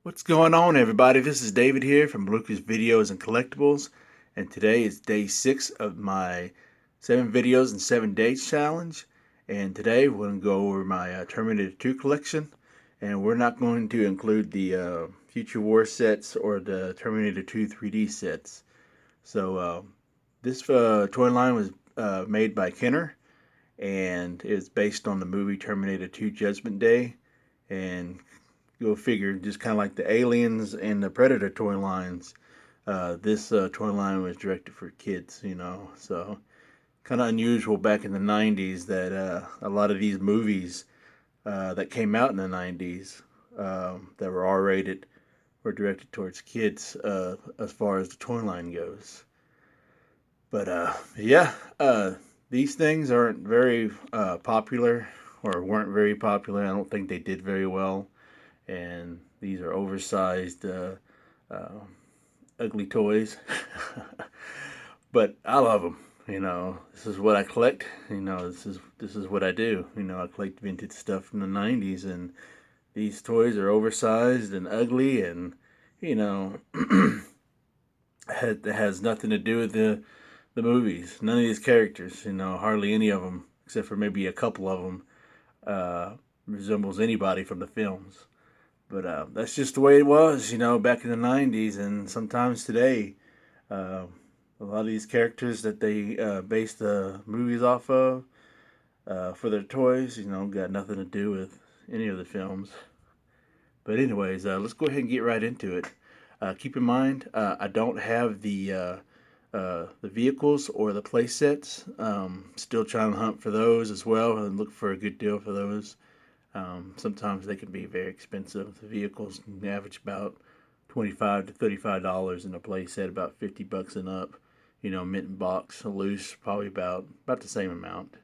What's going on, everybody? This is David here from Lucas Videos and Collectibles, and today is day 6 of my 7 videos in 7 days challenge. And today we're going to go over my Terminator 2 collection, and we're not going to include the Future War sets or the Terminator 2 3D sets. So this toy line was made by Kenner, and is based on the movie Terminator 2 Judgment Day. And go figure, just kind of like the Aliens and the Predator toy lines. This toy line was directed for kids, so kind of unusual back in the 90s that a lot of these movies that came out in the 90s that were R rated were directed towards kids as far as the toy line goes. But yeah, these things aren't very popular or weren't very popular. I don't think they did very well, and these are oversized, uh, ugly toys. But I love them. This is what I collect. This is what I do. I collect vintage stuff from the '90s, and these toys are oversized and ugly, and you know, it has nothing to do with the movies. None of these characters, hardly any of them, except for maybe a couple of them, resembles anybody from the films. But that's just the way it was, back in the 90s, and sometimes today. Uh, a lot of these characters that they base the movies off of for their toys, got nothing to do with any of the films. But anyways, let's go ahead and get right into it. Keep in mind, I don't have the vehicles or the play sets. Still trying to hunt for those as well and look for a good deal for those. Sometimes they can be very expensive. The vehicles can average about $25 to $35 in a play set, about $50 and up. Mint and box, loose, probably about the same amount,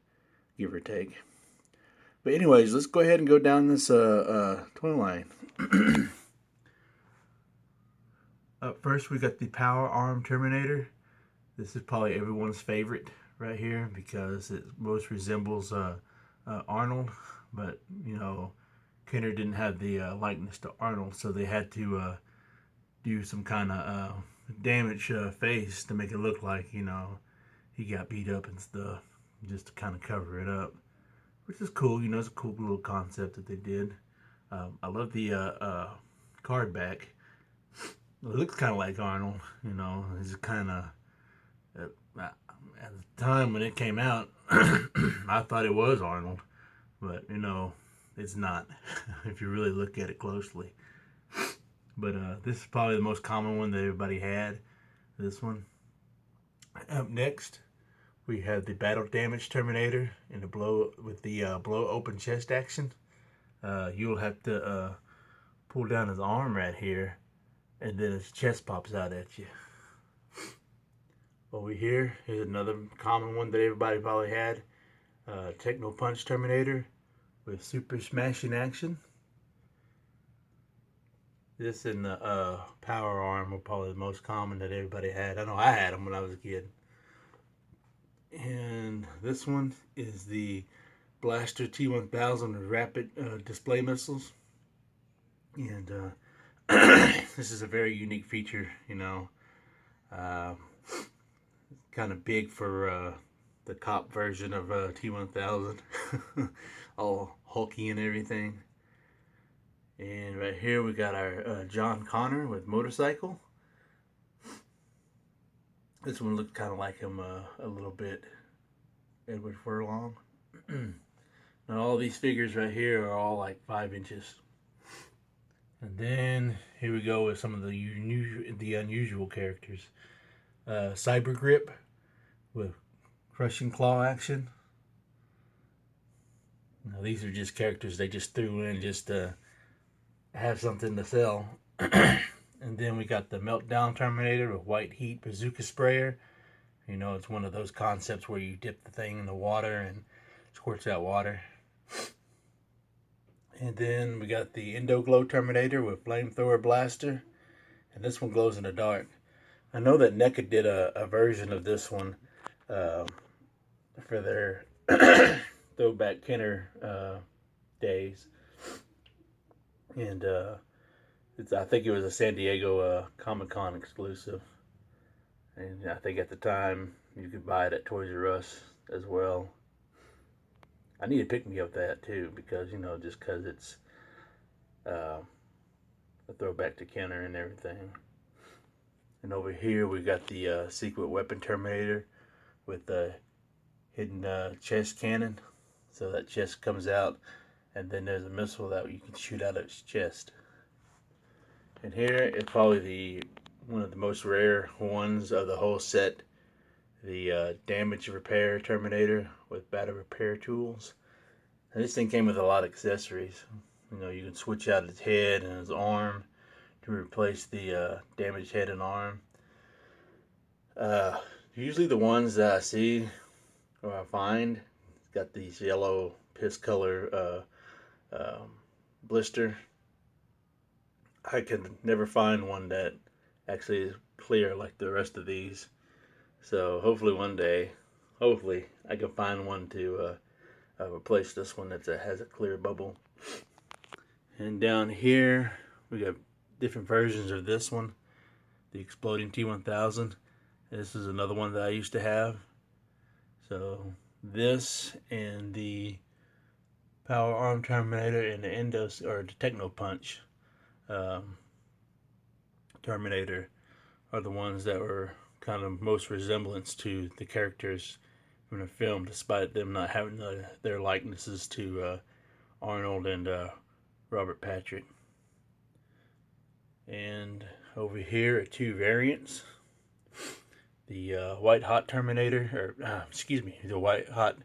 give or take. But anyways, let's go ahead and go down this twin line. Up first, we got the Power Arm Terminator. This is probably everyone's favorite right here because it most resembles Arnold, but Kenner didn't have the likeness to Arnold, so they had to do some kind of damage face to make it look like he got beat up and stuff, just to kind of cover it up, which is cool. It's a cool little concept that they did. I love the card back. It looks kind of like Arnold. He's kind of at the time when it came out, I thought it was Arnold, but it's not if you really look at it closely. But this is probably the most common one that everybody had. This one. Up next, we have the battle damage Terminator in the blow with the blow open chest action. You'll have to pull down his arm right here, and then his chest pops out at you. Over here is another common one that everybody probably had. Techno Punch Terminator with super smashing action. This and the power arm were probably the most common that everybody had. I know I had them when I was a kid. And this one is the Blaster T1000 with rapid display missiles. And this is a very unique feature, uh, kind of big for the cop version of T1000, all hulky and everything. And right here we got our John Connor with motorcycle. This one looked kind of like him a little bit, Edward Furlong. Now all these figures right here are all like 5 inches. And then here we go with some of the unusual characters. Cyber Grip with crushing claw action. Now these are just characters they just threw in just to have something to sell. And then we got the Meltdown Terminator with white heat bazooka sprayer. It's one of those concepts where you dip the thing in the water and squirts out water. And then we got the Endo Glow Terminator with flamethrower blaster. And this one glows in the dark. I know that NECA did a version of this one for their throwback Kenner days. And I think it was a San Diego Comic-Con exclusive. And I think at the time you could buy it at Toys R Us as well. I need to pick me up that too because, just because it's uh, a throwback to Kenner and everything. And over here we got the secret weapon Terminator with the hidden chest cannon. So that chest comes out, and then there's a missile that you can shoot out of its chest. And here is probably one of the most rare ones of the whole set, the damage repair Terminator with battery repair tools. And this thing came with a lot of accessories. You can switch out his head and his arm to replace the damaged head and arm. Usually the ones that I see or I find got these yellow piss color blister. I can never find one that actually is clear like the rest of these. So hopefully one day, I can find one to replace this one that has a clear bubble. And down here we got different versions of this one, the exploding T-1000. This is another one that I used to have. So this and the Power Arm Terminator and the Endo or the Techno Punch Terminator are the ones that were kind of most resemblance to the characters from the film, despite them not having their likenesses to Arnold and Robert Patrick. And over here are two variants. The White Hot Terminator, the White Hot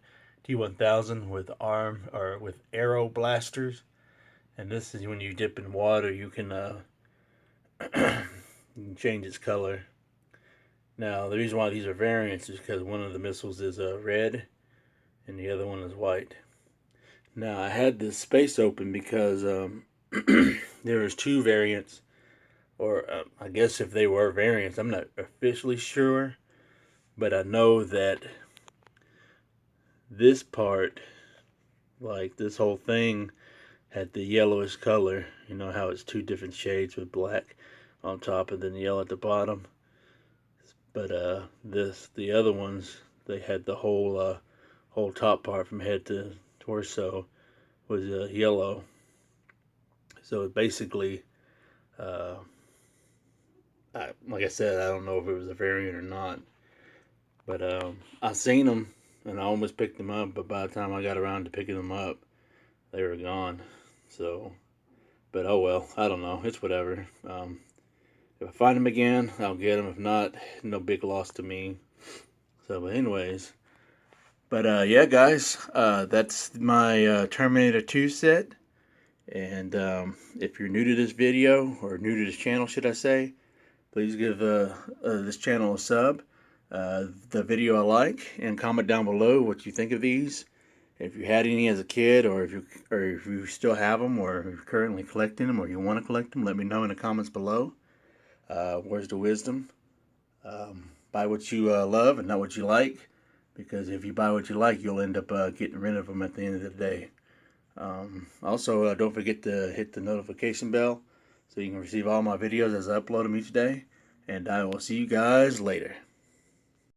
T-1000 with with arrow blasters. And this is when you dip in water, you can change its color. Now, the reason why these are variants is because one of the missiles is red and the other one is white. Now, I had this space open because there was two variants, or I guess if they were variants, I'm not officially sure, but I know that this part, like this whole thing, had the yellowish color. You know how it's two different shades with black on top and then yellow at the bottom. But the other ones, they had the whole top part from head to torso was yellow. So basically, like I said, I don't know if it was a variant or not. But I seen them and I almost picked them up, but by the time I got around to picking them up, they were gone. So, but oh well, I don't know. It's whatever. If I find them again, I'll get them. If not, no big loss to me. So, but anyways, yeah, guys, that's my Terminator 2 set. And if you're new to this video, or new to this channel, should I say, please give this channel a sub, the video a like, and comment down below what you think of these. If you had any as a kid, or if you still have them, or if you're currently collecting them, or you want to collect them, let me know in the comments below. Where's the wisdom? Buy what you love and not what you like, because if you buy what you like, you'll end up getting rid of them at the end of the day. Also, don't forget to hit the notification bell so you can receive all my videos as I upload them each day. And I will see you guys later.